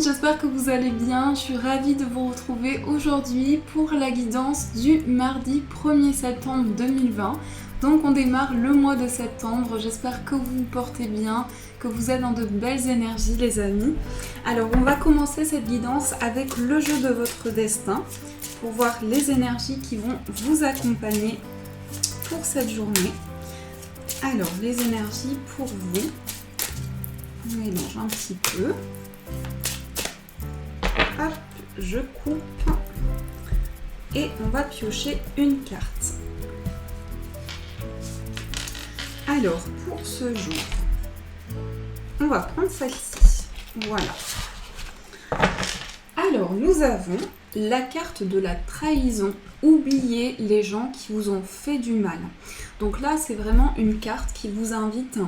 j'espère que vous allez bien. Je suis ravie de vous retrouver aujourd'hui pour la guidance du mardi 1er septembre 2020. Donc on démarre le mois de septembre, j'espère que vous vous portez bien, que vous êtes dans de belles énergies les amis. Alors on va commencer cette guidance avec le jeu de votre destin pour voir les énergies qui vont vous accompagner pour cette journée. Alors les énergies pour vous, on mélange un petit peu. Hop, je coupe et on va piocher une carte. Alors, pour ce jour, on va prendre celle-ci. Voilà. Alors, nous avons la carte de la trahison. Oubliez les gens qui vous ont fait du mal. Donc là, c'est vraiment une carte qui vous invite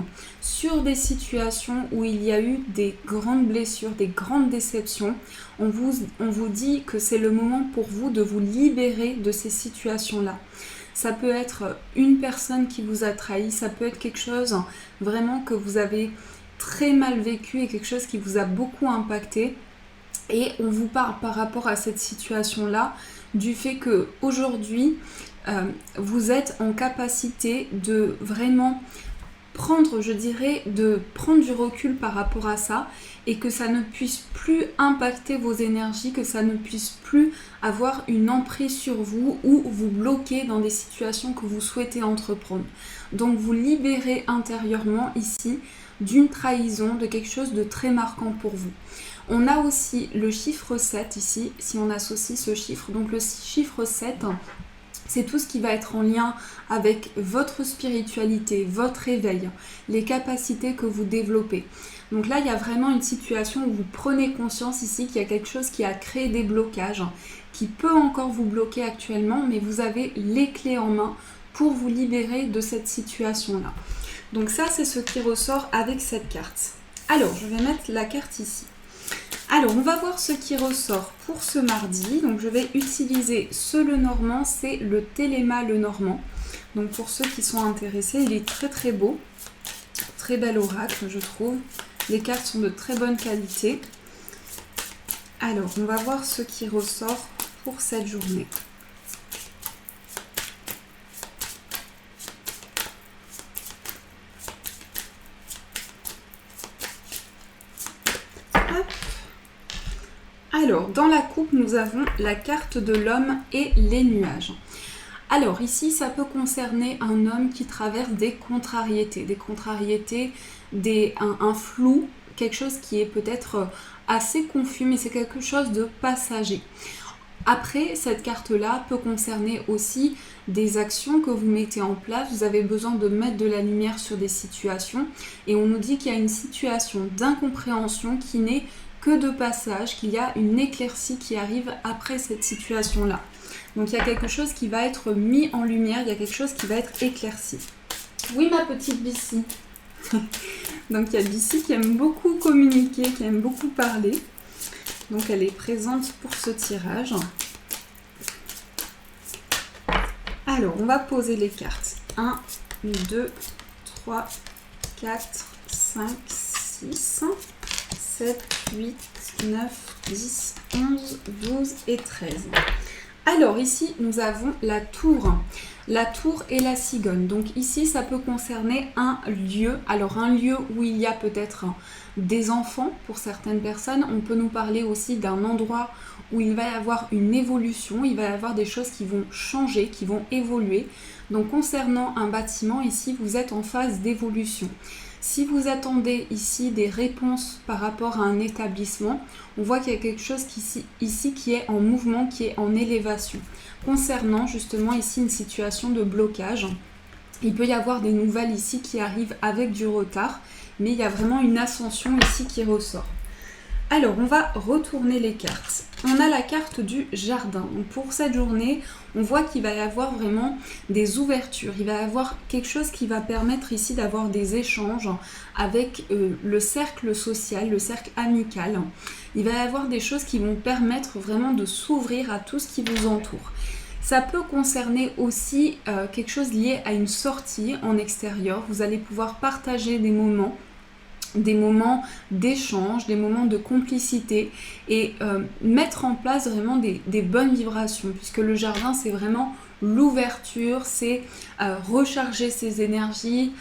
sur des situations où il y a eu des grandes blessures, des grandes déceptions. On vous dit que c'est le moment pour vous de vous libérer de ces situations-là. Ça peut être une personne qui vous a trahi, ça peut être quelque chose vraiment que vous avez très mal vécu et quelque chose qui vous a beaucoup impacté. Et on vous parle par rapport à cette situation-là du fait que aujourd'hui vous êtes en capacité de vraiment prendre du recul par rapport à ça et que ça ne puisse plus impacter vos énergies, que ça ne puisse plus avoir une emprise sur vous ou vous bloquer dans des situations que vous souhaitez entreprendre. Donc vous libérez intérieurement ici d'une trahison, de quelque chose de très marquant pour vous. On a aussi le chiffre 7 ici, si on associe ce chiffre. Donc le chiffre 7, c'est tout ce qui va être en lien avec votre spiritualité, votre éveil, les capacités que vous développez. Donc là, il y a vraiment une situation où vous prenez conscience ici qu'il y a quelque chose qui a créé des blocages, qui peut encore vous bloquer actuellement, mais vous avez les clés en main pour vous libérer de cette situation-là. Donc ça, c'est ce qui ressort avec cette carte. Alors, je vais mettre la carte ici. Alors, on va voir ce qui ressort pour ce mardi. Donc, je vais utiliser ce Lenormand, c'est le Téléma Lenormand. Donc, pour ceux qui sont intéressés, il est très très beau. Très bel oracle, je trouve. Les cartes sont de très bonne qualité. Alors, on va voir ce qui ressort pour cette journée. Alors, dans la coupe, nous avons la carte de l'homme et les nuages. Alors, ici, ça peut concerner un homme qui traverse des contrariétés, un flou, quelque chose qui est peut-être assez confus, mais c'est quelque chose de passager. Après, cette carte-là peut concerner aussi des actions que vous mettez en place. Vous avez besoin de mettre de la lumière sur des situations et on nous dit qu'il y a une situation d'incompréhension qui n'est que de passage, qu'il y a une éclaircie qui arrive après cette situation-là. Donc il y a quelque chose qui va être mis en lumière, il y a quelque chose qui va être éclairci. Oui, ma petite Bissy. Donc il y a Bissy qui aime beaucoup communiquer, qui aime beaucoup parler. Donc elle est présente pour ce tirage. Alors, on va poser les cartes. 1, 2, 3, 4, 5, 6... 7, 8, 9, 10, 11, 12 et 13. Alors ici, nous avons la tour. La tour et la cigogne. Donc ici, ça peut concerner un lieu. Alors un lieu où il y a peut-être des enfants pour certaines personnes. On peut nous parler aussi d'un endroit où il va y avoir une évolution. Il va y avoir des choses qui vont changer, qui vont évoluer. Donc concernant un bâtiment, ici, vous êtes en phase d'évolution. Si vous attendez ici des réponses par rapport à un établissement, on voit qu'il y a quelque chose ici qui est en mouvement, qui est en élévation. Concernant justement ici une situation de blocage, il peut y avoir des nouvelles ici qui arrivent avec du retard, mais il y a vraiment une ascension ici qui ressort. Alors, on va retourner les cartes. On a la carte du jardin. Donc pour cette journée, on voit qu'il va y avoir vraiment des ouvertures. Il va y avoir quelque chose qui va permettre ici d'avoir des échanges avec le cercle social, le cercle amical. Il va y avoir des choses qui vont permettre vraiment de s'ouvrir à tout ce qui vous entoure. Ça peut concerner aussi quelque chose lié à une sortie en extérieur. Vous allez pouvoir partager des moments des moments d'échange, des moments de complicité et mettre en place vraiment des bonnes vibrations, puisque le jardin c'est vraiment l'ouverture, c'est recharger ses énergies,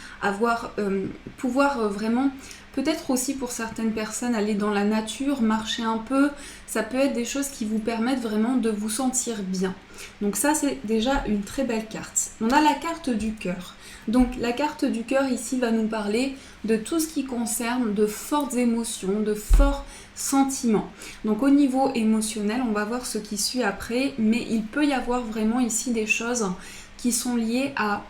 pouvoir vraiment, peut-être aussi pour certaines personnes, aller dans la nature, marcher un peu, ça peut être des choses qui vous permettent vraiment de vous sentir bien. Donc ça c'est déjà une très belle carte. On a la carte du cœur. Donc la carte du cœur ici va nous parler de tout ce qui concerne de fortes émotions, de forts sentiments. Donc au niveau émotionnel, on va voir ce qui suit après, mais il peut y avoir vraiment ici des choses qui sont liées à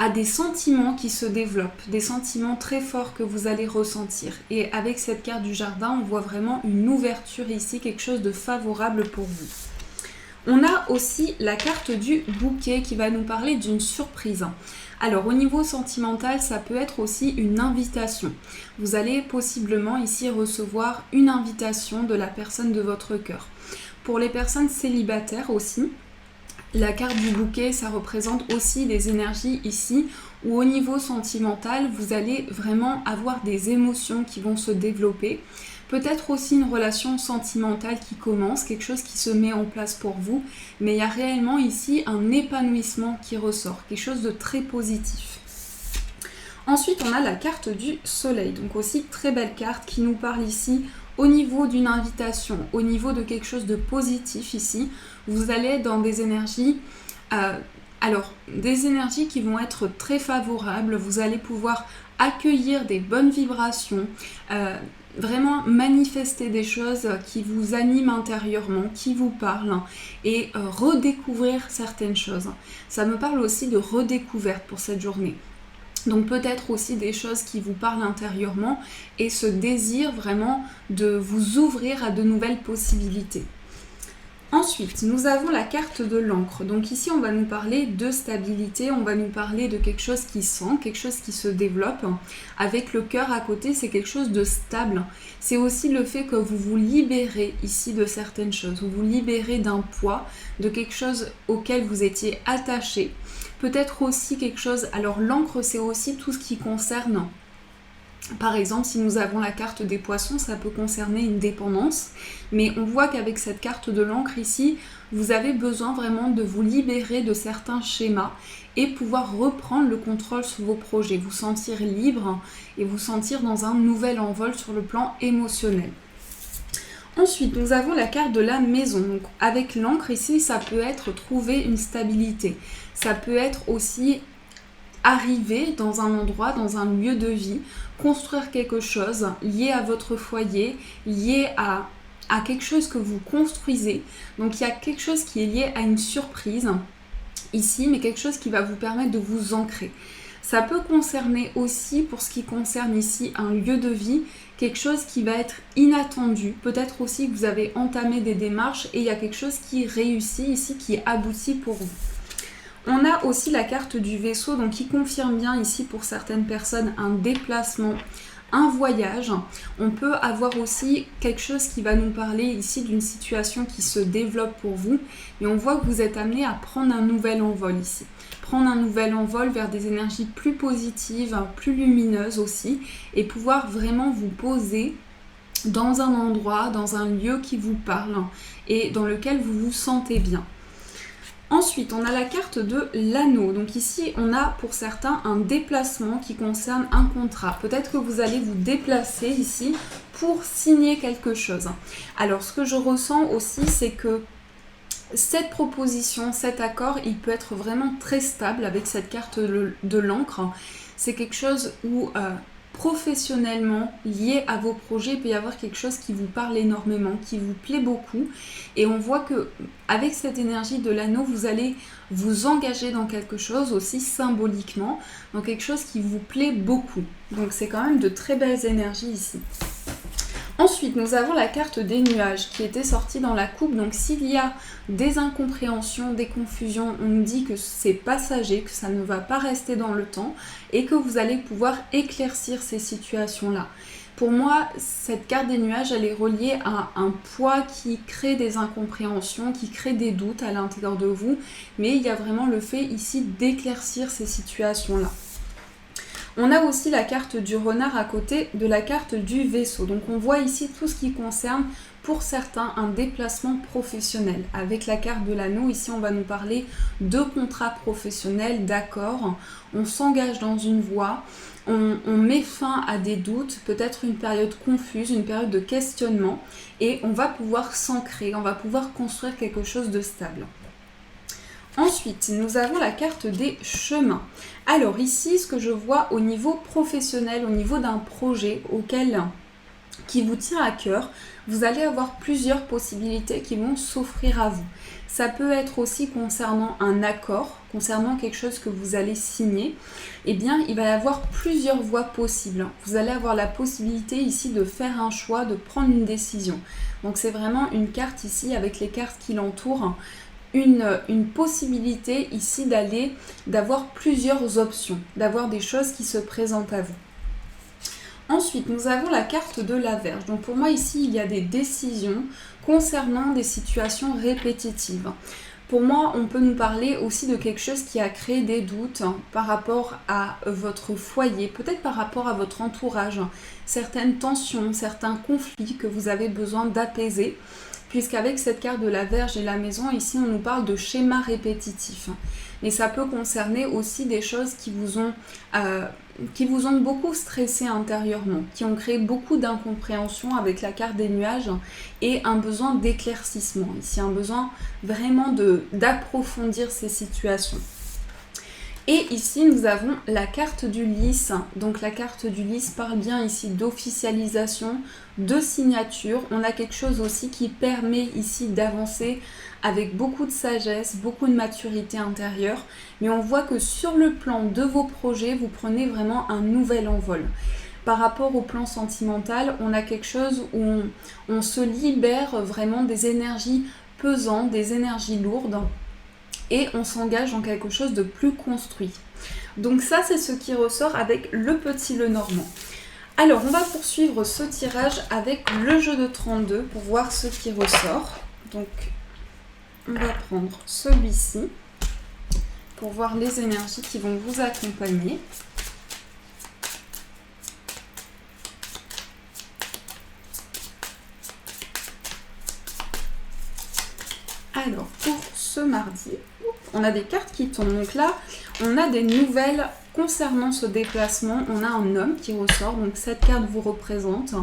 des sentiments qui se développent, des sentiments très forts que vous allez ressentir. Et avec cette carte du jardin, on voit vraiment une ouverture ici, quelque chose de favorable pour vous. On a aussi la carte du bouquet qui va nous parler d'une surprise. Alors au niveau sentimental, ça peut être aussi une invitation. Vous allez possiblement ici recevoir une invitation de la personne de votre cœur. Pour les personnes célibataires aussi, la carte du bouquet, ça représente aussi des énergies ici où au niveau sentimental, vous allez vraiment avoir des émotions qui vont se développer. Peut-être aussi une relation sentimentale qui commence, quelque chose qui se met en place pour vous, mais il y a réellement ici un épanouissement qui ressort, quelque chose de très positif. Ensuite, on a la carte du soleil, donc aussi très belle carte qui nous parle ici au niveau d'une invitation, au niveau de quelque chose de positif ici. Vous allez être dans des énergies, des énergies qui vont être très favorables, vous allez pouvoir accueillir des bonnes vibrations, vraiment manifester des choses qui vous animent intérieurement, qui vous parlent et redécouvrir certaines choses. Ça me parle aussi de redécouverte pour cette journée. Donc peut-être aussi des choses qui vous parlent intérieurement et ce désir vraiment de vous ouvrir à de nouvelles possibilités. Ensuite, nous avons la carte de l'encre. Donc ici, on va nous parler de stabilité, on va nous parler de quelque chose qui sent, quelque chose qui se développe. Avec le cœur à côté, c'est quelque chose de stable. C'est aussi le fait que vous vous libérez ici de certaines choses. Vous vous libérez d'un poids, de quelque chose auquel vous étiez attaché. Peut-être aussi quelque chose... Alors l'encre, c'est aussi tout ce qui concerne... Par exemple, si nous avons la carte des poissons, ça peut concerner une dépendance. Mais on voit qu'avec cette carte de l'encre ici, vous avez besoin vraiment de vous libérer de certains schémas et pouvoir reprendre le contrôle sur vos projets, vous sentir libre et vous sentir dans un nouvel envol sur le plan émotionnel. Ensuite, nous avons la carte de la maison. Donc, avec l'encre ici, ça peut être trouver une stabilité. Ça peut être aussi arriver dans un endroit, dans un lieu de vie, construire quelque chose lié à votre foyer, lié à quelque chose que vous construisez. Donc il y a quelque chose qui est lié à une surprise ici, mais quelque chose qui va vous permettre de vous ancrer. Ça peut concerner aussi, pour ce qui concerne ici un lieu de vie, quelque chose qui va être inattendu. Peut-être aussi que vous avez entamé des démarches et il y a quelque chose qui réussit ici, qui aboutit pour vous. On a aussi la carte du vaisseau, donc qui confirme bien ici pour certaines personnes un déplacement, un voyage. On peut avoir aussi quelque chose qui va nous parler ici d'une situation qui se développe pour vous, mais on voit que vous êtes amené à prendre un nouvel envol ici. Prendre un nouvel envol vers des énergies plus positives, plus lumineuses aussi, et pouvoir vraiment vous poser dans un endroit, dans un lieu qui vous parle et dans lequel vous vous sentez bien. Ensuite, on a la carte de l'anneau. Donc ici, on a pour certains un déplacement qui concerne un contrat. Peut-être que vous allez vous déplacer ici pour signer quelque chose. Alors, ce que je ressens aussi, c'est que cette proposition, cet accord, il peut être vraiment très stable avec cette carte de l'encre. C'est quelque chose où... professionnellement lié à vos projets, il peut y avoir quelque chose qui vous parle énormément, qui vous plaît beaucoup, et on voit que avec cette énergie de l'anneau, vous allez vous engager dans quelque chose aussi symboliquement, dans quelque chose qui vous plaît beaucoup. Donc c'est quand même de très belles énergies ici. Ensuite, nous avons la carte des nuages qui était sortie dans la coupe. Donc s'il y a des incompréhensions, des confusions, on nous dit que c'est passager, que ça ne va pas rester dans le temps et que vous allez pouvoir éclaircir ces situations-là. Pour moi, cette carte des nuages, elle est reliée à un poids qui crée des incompréhensions, qui crée des doutes à l'intérieur de vous, mais il y a vraiment le fait ici d'éclaircir ces situations-là. On a aussi la carte du renard à côté de la carte du vaisseau. Donc on voit ici tout ce qui concerne pour certains un déplacement professionnel. Avec la carte de l'anneau, ici on va nous parler de contrat professionnel, d'accords. On s'engage dans une voie, on met fin à des doutes, peut-être une période confuse, une période de questionnement, et on va pouvoir s'ancrer, on va pouvoir construire quelque chose de stable. Ensuite, nous avons la carte des chemins. Alors ici, ce que je vois au niveau professionnel, au niveau d'un projet qui vous tient à cœur, vous allez avoir plusieurs possibilités qui vont s'offrir à vous. Ça peut être aussi concernant un accord, concernant quelque chose que vous allez signer. Eh bien, il va y avoir plusieurs voies possibles. Vous allez avoir la possibilité ici de faire un choix, de prendre une décision. Donc c'est vraiment une carte ici avec les cartes qui l'entourent. Une possibilité ici d'avoir plusieurs options, d'avoir des choses qui se présentent à vous. Ensuite, nous avons la carte de la Vierge. Donc pour moi ici, il y a des décisions concernant des situations répétitives. Pour moi, on peut nous parler aussi de quelque chose qui a créé des doutes par rapport à votre foyer, peut-être par rapport à votre entourage, certaines tensions, certains conflits que vous avez besoin d'apaiser. Puisqu'avec cette carte de la Vierge et la maison, ici on nous parle de schémas répétitifs. Mais ça peut concerner aussi des choses qui vous ont beaucoup stressé intérieurement, qui ont créé beaucoup d'incompréhension avec la carte des nuages et un besoin d'éclaircissement. Ici un besoin vraiment d'approfondir ces situations. Et ici, nous avons la carte du lys. Donc la carte du lys parle bien ici d'officialisation, de signature. On a quelque chose aussi qui permet ici d'avancer avec beaucoup de sagesse, beaucoup de maturité intérieure. Mais on voit que sur le plan de vos projets, vous prenez vraiment un nouvel envol. Par rapport au plan sentimental, on a quelque chose où on se libère vraiment des énergies pesantes, des énergies lourdes. Et on s'engage dans quelque chose de plus construit. Donc ça, c'est ce qui ressort avec le petit Lenormand. Alors, on va poursuivre ce tirage avec le jeu de 32 pour voir ce qui ressort. Donc, on va prendre celui-ci pour voir les énergies qui vont vous accompagner. Alors, pour ce mardi, on a des cartes qui tombent. Donc là, on a des nouvelles concernant ce déplacement. On a un homme qui ressort, donc cette carte vous représente.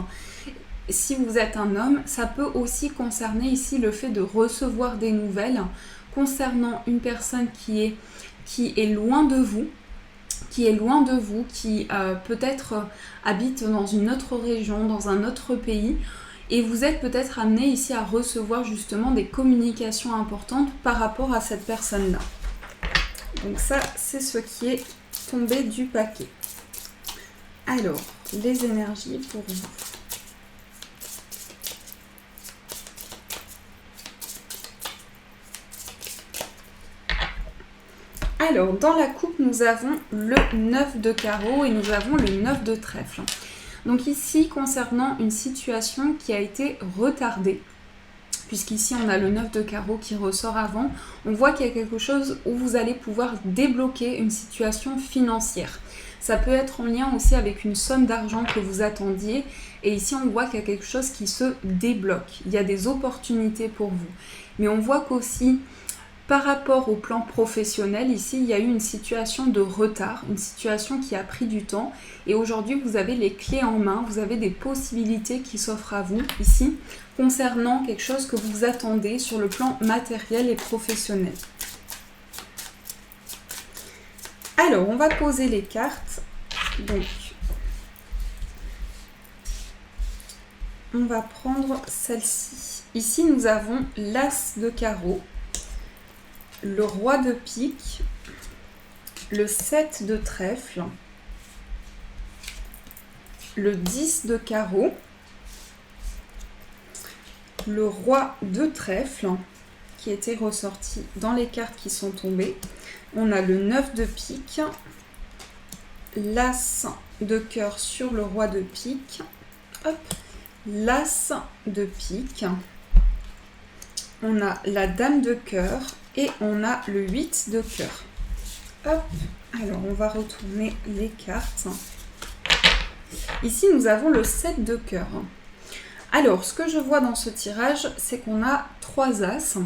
Si vous êtes un homme, ça peut aussi concerner ici le fait de recevoir des nouvelles concernant une personne qui est loin de vous, qui peut-être habite dans une autre région, dans un autre pays. Et vous êtes peut-être amené ici à recevoir justement des communications importantes par rapport à cette personne-là. Donc ça, c'est ce qui est tombé du paquet. Alors, les énergies pour vous. Alors, dans la coupe, nous avons le 9 de carreau et nous avons le 9 de trèfle. Donc ici, concernant une situation qui a été retardée, puisqu'ici on a le 9 de carreau qui ressort avant, on voit qu'il y a quelque chose où vous allez pouvoir débloquer une situation financière. Ça peut être en lien aussi avec une somme d'argent que vous attendiez, et ici on voit qu'il y a quelque chose qui se débloque. Il y a des opportunités pour vous. Mais on voit qu'aussi, par rapport au plan professionnel, ici, il y a eu une situation de retard, une situation qui a pris du temps. Et aujourd'hui, vous avez les clés en main, vous avez des possibilités qui s'offrent à vous, ici, concernant quelque chose que vous attendez sur le plan matériel et professionnel. Alors, on va poser les cartes. Donc, on va prendre celle-ci. Ici, nous avons l'As de carreau, le roi de pique, le 7 de trèfle, le 10 de carreau, le roi de trèfle qui était ressorti dans les cartes qui sont tombées. On a le 9 de pique, l'as de cœur sur le roi de pique, hop, l'as de pique, on a la dame de cœur et on a le 8 de cœur. Hop, alors on va retourner les cartes. Ici, nous avons le 7 de cœur. Alors, ce que je vois dans ce tirage, c'est qu'on a 3 as.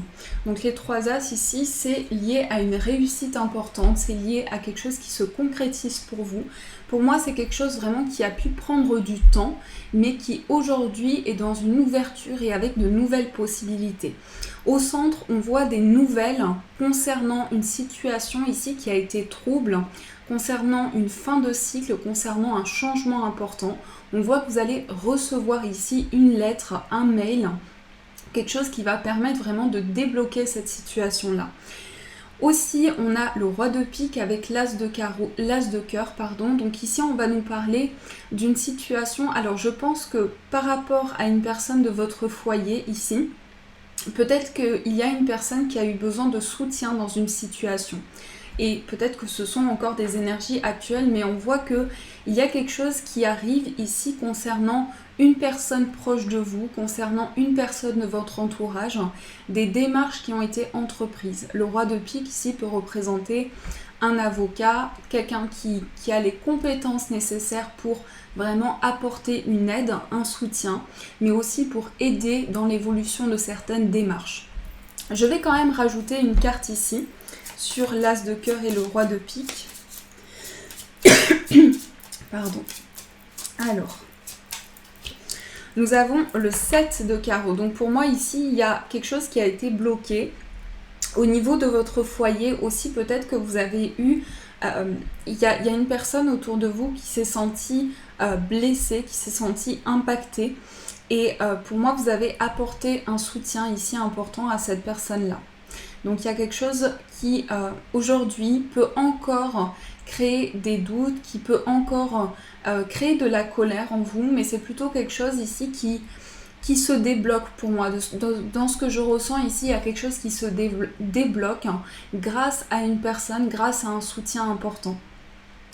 Donc les 3 as ici, c'est lié à une réussite importante, c'est lié à quelque chose qui se concrétise pour vous. Pour moi, c'est quelque chose vraiment qui a pu prendre du temps, mais qui aujourd'hui est dans une ouverture et avec de nouvelles possibilités. Au centre, on voit des nouvelles concernant une situation ici qui a été trouble, concernant une fin de cycle, concernant un changement important. On voit que vous allez recevoir ici une lettre, un mail, quelque chose qui va permettre vraiment de débloquer cette situation-là. Aussi, on a le roi de pique avec l'as de cœur. Donc ici, on va nous parler d'une situation. Alors, je pense que par rapport à une personne de votre foyer ici, peut-être qu'il y a une personne qui a eu besoin de soutien dans une situation. Et peut-être que ce sont encore des énergies actuelles, mais on voit qu'il y a quelque chose qui arrive ici concernant une personne proche de vous, concernant une personne de votre entourage, des démarches qui ont été entreprises. Le roi de pique ici peut représenter un avocat, quelqu'un qui a les compétences nécessaires pour vraiment apporter une aide, un soutien, mais aussi pour aider dans l'évolution de certaines démarches. Je vais quand même rajouter une carte ici, sur l'as de cœur et le roi de pique. Pardon. Alors, nous avons le 7 de carreau. Donc pour moi ici, il y a quelque chose qui a été bloqué. Au niveau de votre foyer aussi, peut-être que vous avez eu... il y a une personne autour de vous qui s'est sentie blessée, qui s'est sentie impactée. Et pour moi, vous avez apporté un soutien ici important à cette personne-là. Donc il y a quelque chose qui aujourd'hui peut encore créer des doutes, qui peut encore créer de la colère en vous, mais c'est plutôt quelque chose ici qui se débloque pour moi. Dans ce que je ressens ici, il y a quelque chose qui se débloque grâce à une personne, grâce à un soutien important.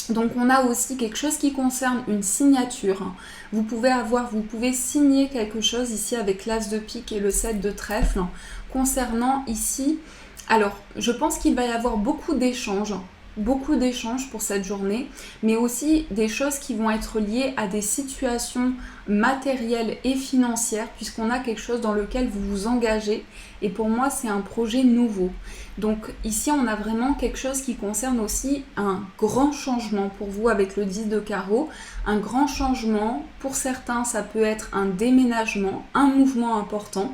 Donc on a aussi quelque chose qui concerne une signature. Vous pouvez signer quelque chose ici avec l'as de pique et le 7 de trèfle concernant ici. Alors je pense qu'il va y avoir beaucoup d'échanges pour cette journée, mais aussi des choses qui vont être liées à des situations matérielles et financières, puisqu'on a quelque chose dans lequel vous vous engagez, et pour moi c'est un projet nouveau. Donc ici on a vraiment quelque chose qui concerne aussi un grand changement pour vous avec le 10 de carreau, un grand changement, pour certains ça peut être un déménagement, un mouvement important.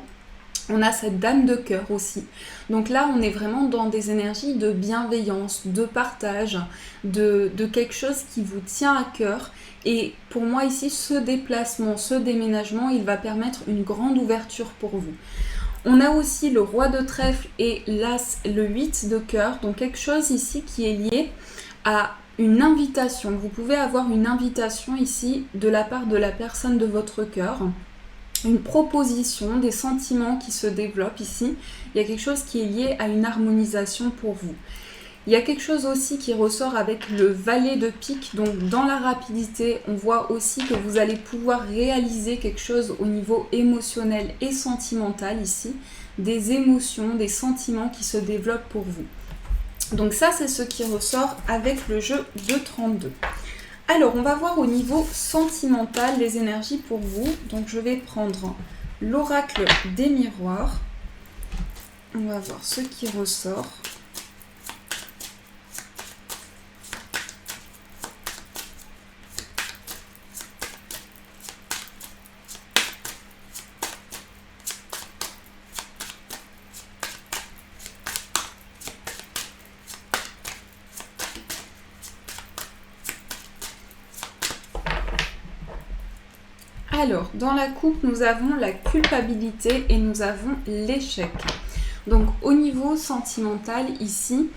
On a cette dame de cœur aussi. Donc là, on est vraiment dans des énergies de bienveillance, de partage, de quelque chose qui vous tient à cœur. Et pour moi ici, ce déplacement, ce déménagement, il va permettre une grande ouverture pour vous. On a aussi le roi de trèfle et l'as, le 8 de cœur. Donc quelque chose ici qui est lié à une invitation. Vous pouvez avoir une invitation ici de la part de la personne de votre cœur. Une proposition, des sentiments qui se développent ici. Il y a quelque chose qui est lié à une harmonisation pour vous. Il y a quelque chose aussi qui ressort avec le valet de pique. Donc dans la rapidité, on voit aussi que vous allez pouvoir réaliser quelque chose au niveau émotionnel et sentimental ici. Des émotions, des sentiments qui se développent pour vous. Donc ça, c'est ce qui ressort avec le jeu de 32. Alors, on va voir au niveau sentimental les énergies pour vous. Donc, je vais prendre l'oracle des miroirs. On va voir ce qui ressort. Alors, dans la coupe, nous avons la culpabilité et nous avons l'échec. Donc, au niveau sentimental, ici,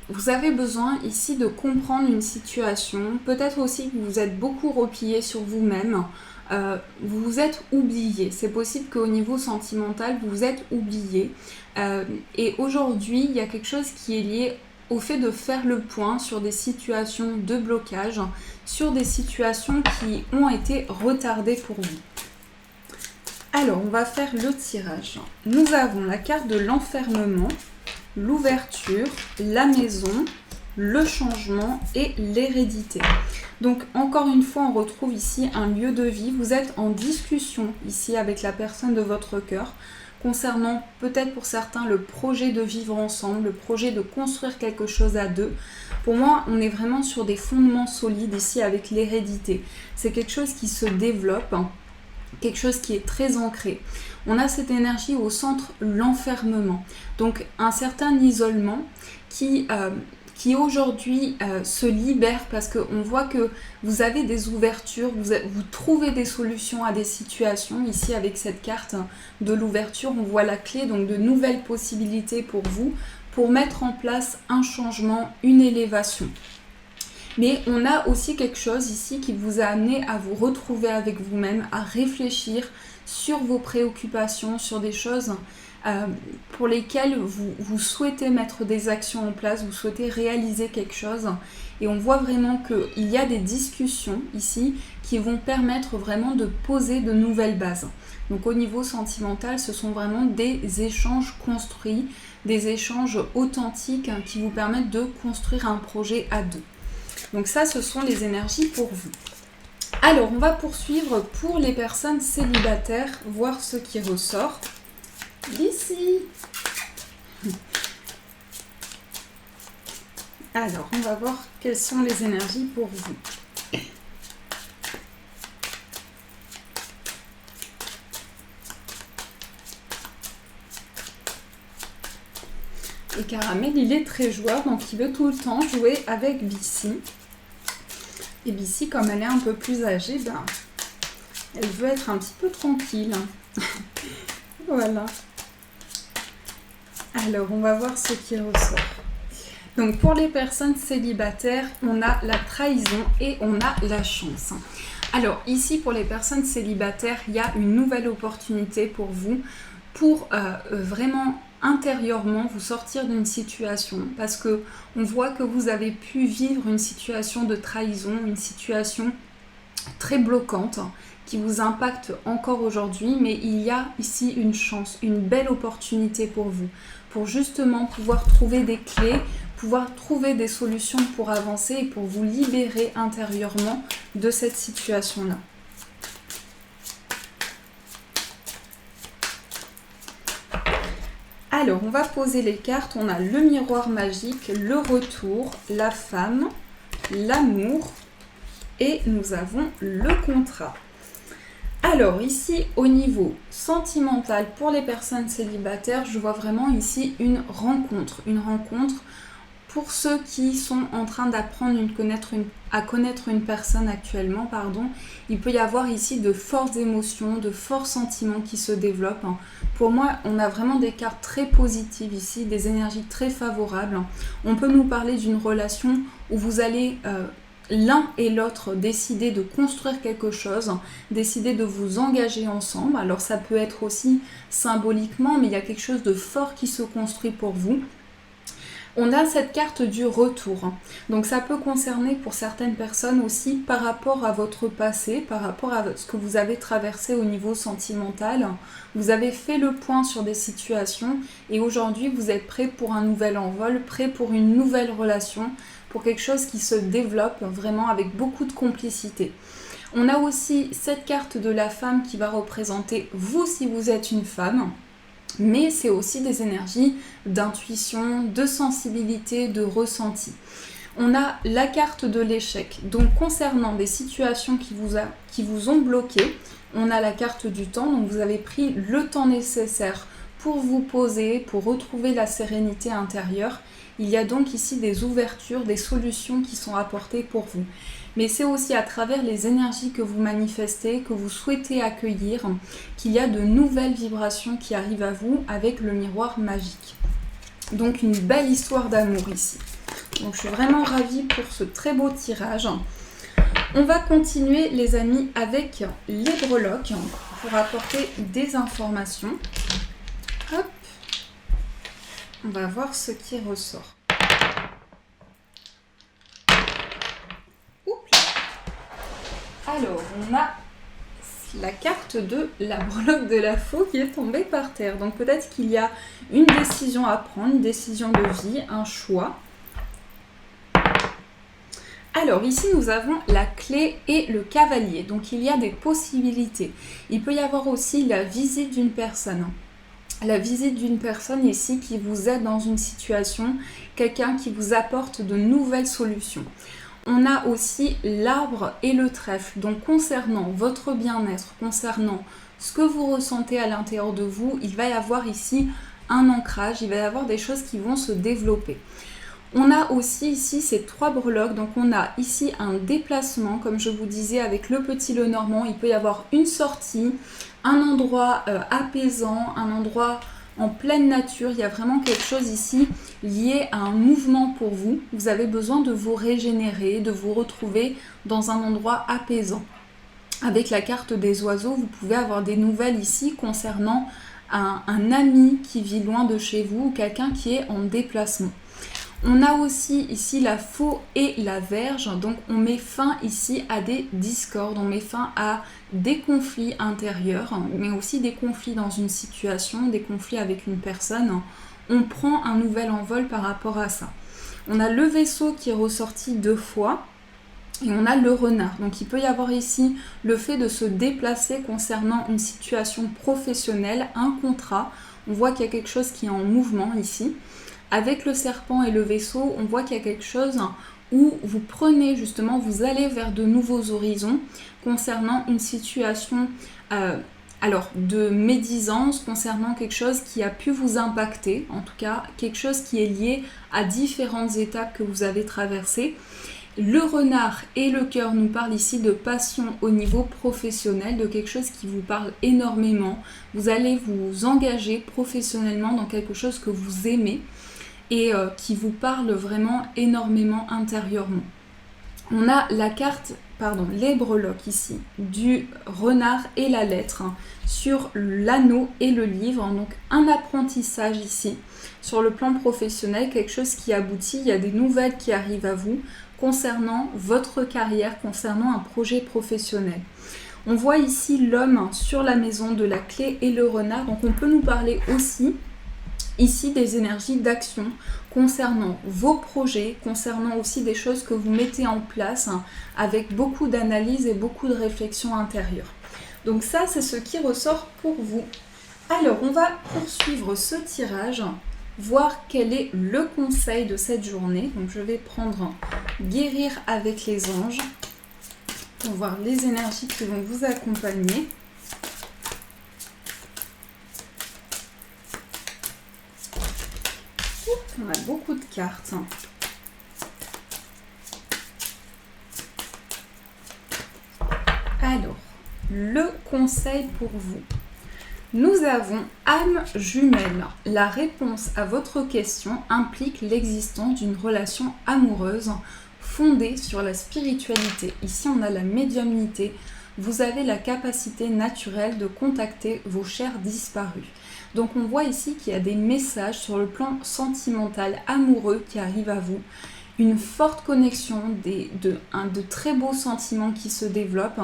vous avez besoin ici de comprendre une situation. Peut-être aussi que vous êtes beaucoup replié sur vous-même. Vous vous êtes oublié. C'est possible qu'au niveau sentimental, vous vous êtes oublié. Et aujourd'hui, il y a quelque chose qui est lié au fait de faire le point sur des situations de blocage, sur des situations qui ont été retardées pour vous. Alors, on va faire le tirage. Nous avons la carte de l'enfermement, l'ouverture, la maison, le changement et l'hérédité. Donc encore une fois, on retrouve ici un lieu de vie. Vous êtes en discussion ici avec la personne de votre cœur concernant peut-être pour certains le projet de vivre ensemble, le projet de construire quelque chose à deux. Pour moi, on est vraiment sur des fondements solides ici avec l'hérédité. C'est quelque chose qui se développe, quelque chose qui est très ancré. On a cette énergie au centre, l'enfermement. Donc un certain isolement qui aujourd'hui se libère parce qu'on voit que vous avez des ouvertures, vous trouvez des solutions à des situations. Ici avec cette carte de l'ouverture, on voit la clé, donc de nouvelles possibilités pour vous, pour mettre en place un changement, une élévation. Mais on a aussi quelque chose ici qui vous a amené à vous retrouver avec vous-même, à réfléchir sur vos préoccupations, sur des choses pour lesquelles vous souhaitez mettre des actions en place, vous souhaitez réaliser quelque chose. Et on voit vraiment qu'il y a des discussions ici qui vont permettre vraiment de poser de nouvelles bases. Donc au niveau sentimental, ce sont vraiment des échanges construits, des échanges authentiques qui vous permettent de construire un projet à deux. Donc ça, ce sont les énergies pour vous. Alors, on va poursuivre pour les personnes célibataires, voir ce qui ressort. D'ici. Alors, on va voir quelles sont les énergies pour vous. Et Caramel, il est très joueur, donc il veut tout le temps jouer avec Bissy. Et Bissy, comme elle est un peu plus âgée, elle veut être un petit peu tranquille. Voilà. Alors, on va voir ce qui ressort. Donc, pour les personnes célibataires, on a la trahison et on a la chance. Alors, ici, pour les personnes célibataires, il y a une nouvelle opportunité pour vous, pour vraiment intérieurement vous sortir d'une situation, parce que on voit que vous avez pu vivre une situation de trahison, une situation très bloquante qui vous impacte encore aujourd'hui, mais il y a ici une chance, une belle opportunité pour vous, pour justement pouvoir trouver des clés, pouvoir trouver des solutions pour avancer et pour vous libérer intérieurement de cette situation-là. Alors, on va poser les cartes. On a le miroir magique, le retour, la femme, l'amour et nous avons le contrat. Alors, ici, au niveau sentimental, pour les personnes célibataires, je vois vraiment ici une rencontre. Une rencontre pour ceux qui sont en train d'apprendre à connaître une personne actuellement, il peut y avoir ici de fortes émotions, de forts sentiments qui se développent. Pour moi, on a vraiment des cartes très positives ici, des énergies très favorables. On peut nous parler d'une relation où vous allez l'un et l'autre décider de construire quelque chose, décider de vous engager ensemble. Alors ça peut être aussi symboliquement, mais il y a quelque chose de fort qui se construit pour vous. On a cette carte du retour. Donc ça peut concerner pour certaines personnes aussi par rapport à votre passé, par rapport à ce que vous avez traversé au niveau sentimental. Vous avez fait le point sur des situations et aujourd'hui vous êtes prêt pour un nouvel envol, prêt pour une nouvelle relation, pour quelque chose qui se développe vraiment avec beaucoup de complicité. On a aussi cette carte de la femme qui va représenter vous si vous êtes une femme. Mais c'est aussi des énergies d'intuition, de sensibilité, de ressenti. On a la carte de l'échec. Donc concernant des situations qui vous ont bloqué, on a la carte du temps. Donc vous avez pris le temps nécessaire pour vous poser, pour retrouver la sérénité intérieure. Il y a donc ici des ouvertures, des solutions qui sont apportées pour vous. Mais c'est aussi à travers les énergies que vous manifestez, que vous souhaitez accueillir, qu'il y a de nouvelles vibrations qui arrivent à vous avec le miroir magique. Donc une belle histoire d'amour ici. Donc je suis vraiment ravie pour ce très beau tirage. On va continuer les amis avec les breloques pour apporter des informations. Hop. On va voir ce qui ressort. Alors, on a la carte de la breloque de la faux qui est tombée par terre. Donc peut-être qu'il y a une décision à prendre, une décision de vie, un choix. Alors ici nous avons la clé et le cavalier, donc il y a des possibilités. Il peut y avoir aussi la visite d'une personne. La visite d'une personne ici qui vous aide dans une situation, quelqu'un qui vous apporte de nouvelles solutions. On a aussi l'arbre et le trèfle, donc concernant votre bien-être, concernant ce que vous ressentez à l'intérieur de vous, il va y avoir ici un ancrage, il va y avoir des choses qui vont se développer. On a aussi ici ces 3 breloques, donc on a ici un déplacement, comme je vous disais avec le petit Lenormand, il peut y avoir une sortie, un endroit apaisant, un endroit en pleine nature, il y a vraiment quelque chose ici lié à un mouvement pour vous. Vous avez besoin de vous régénérer, de vous retrouver dans un endroit apaisant. Avec la carte des oiseaux, vous pouvez avoir des nouvelles ici concernant un ami qui vit loin de chez vous ou quelqu'un qui est en déplacement. On a aussi ici la faux et la verge, donc on met fin ici à des discordes, on met fin à des conflits intérieurs, mais aussi des conflits dans une situation, des conflits avec une personne. On prend un nouvel envol par rapport à ça. On a le vaisseau qui est ressorti 2 fois et on a le renard. Donc il peut y avoir ici le fait de se déplacer concernant une situation professionnelle, un contrat. On voit qu'il y a quelque chose qui est en mouvement ici. Avec le serpent et le vaisseau, on voit qu'il y a quelque chose où vous prenez justement, vous allez vers de nouveaux horizons concernant une situation de médisance, concernant quelque chose qui a pu vous impacter, en tout cas quelque chose qui est lié à différentes étapes que vous avez traversées. Le renard et le cœur nous parlent ici de passion au niveau professionnel, de quelque chose qui vous parle énormément. Vous allez vous engager professionnellement dans quelque chose que vous aimez et qui vous parle vraiment énormément intérieurement. On a la carte, les breloques ici, du renard et la lettre, sur l'anneau et le livre, donc un apprentissage ici, sur le plan professionnel, quelque chose qui aboutit, il y a des nouvelles qui arrivent à vous, concernant votre carrière, concernant un projet professionnel. On voit ici l'homme sur la maison de la clé et le renard, donc on peut nous parler aussi ici des énergies d'action concernant vos projets, concernant aussi des choses que vous mettez en place avec beaucoup d'analyse et beaucoup de réflexion intérieure. Donc ça, c'est ce qui ressort pour vous. Alors, on va poursuivre ce tirage, voir quel est le conseil de cette journée. Donc je vais prendre Guérir avec les anges pour voir les énergies qui vont vous accompagner. On a beaucoup de cartes. Alors, le conseil pour vous. Nous avons âme jumelle. La réponse à votre question implique l'existence d'une relation amoureuse fondée sur la spiritualité. Ici, on a la médiumnité. Vous avez la capacité naturelle de contacter vos chers disparus. Donc on voit ici qu'il y a des messages sur le plan sentimental, amoureux qui arrivent à vous. Une forte connexion, de très beaux sentiments qui se développent.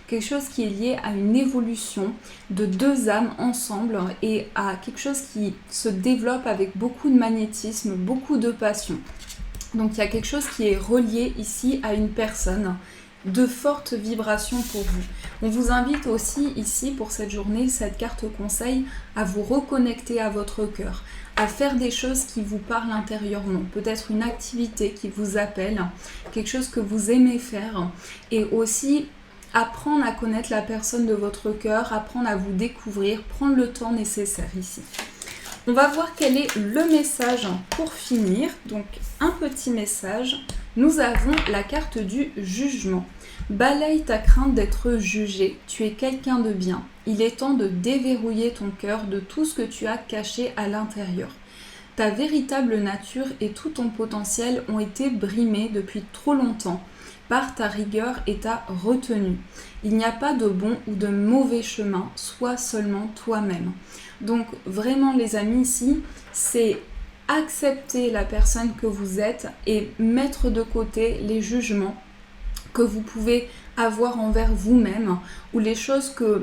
Quelque chose qui est lié à une évolution de 2 âmes ensemble et à quelque chose qui se développe avec beaucoup de magnétisme, beaucoup de passion. Donc il y a quelque chose qui est relié ici à une personne. De fortes vibrations pour vous. On vous invite aussi ici pour cette journée, cette carte conseil, à vous reconnecter à votre cœur, à faire des choses qui vous parlent intérieurement, peut-être une activité qui vous appelle, quelque chose que vous aimez faire, et aussi apprendre à connaître la personne de votre cœur, apprendre à vous découvrir, prendre le temps nécessaire ici. On va voir quel est le message pour finir. Donc un petit message. Nous avons la carte du jugement. Balaye ta crainte d'être jugé. Tu es quelqu'un de bien. Il est temps de déverrouiller ton cœur de tout ce que tu as caché à l'intérieur. Ta véritable nature et tout ton potentiel ont été brimés depuis trop longtemps par ta rigueur et ta retenue. Il n'y a pas de bon ou de mauvais chemin, sois seulement toi-même. Donc vraiment les amis ici, c'est accepter la personne que vous êtes et mettre de côté les jugements que vous pouvez avoir envers vous-même, ou les choses que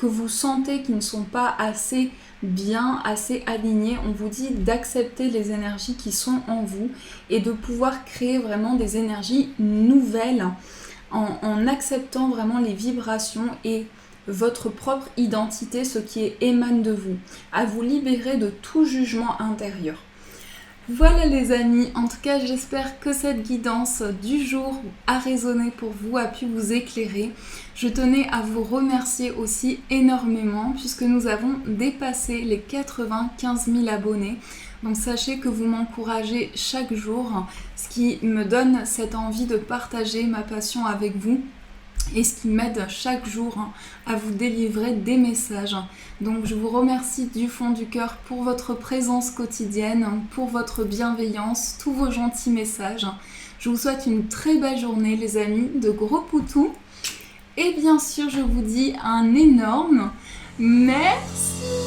vous sentez qui ne sont pas assez bien, assez alignées, on vous dit d'accepter les énergies qui sont en vous et de pouvoir créer vraiment des énergies nouvelles en acceptant vraiment les vibrations et votre propre identité, ce qui émane de vous, à vous libérer de tout jugement intérieur. Voilà les amis, en tout cas j'espère que cette guidance du jour a résonné pour vous, a pu vous éclairer. Je tenais à vous remercier aussi énormément puisque nous avons dépassé les 95 000 abonnés. Donc sachez que vous m'encouragez chaque jour, ce qui me donne cette envie de partager ma passion avec vous. Et ce qui m'aide chaque jour à vous délivrer des messages. Donc je vous remercie du fond du cœur pour votre présence quotidienne, pour votre bienveillance, tous vos gentils messages. Je vous souhaite une très belle journée les amis, de gros poutous. Et bien sûr je vous dis un énorme merci.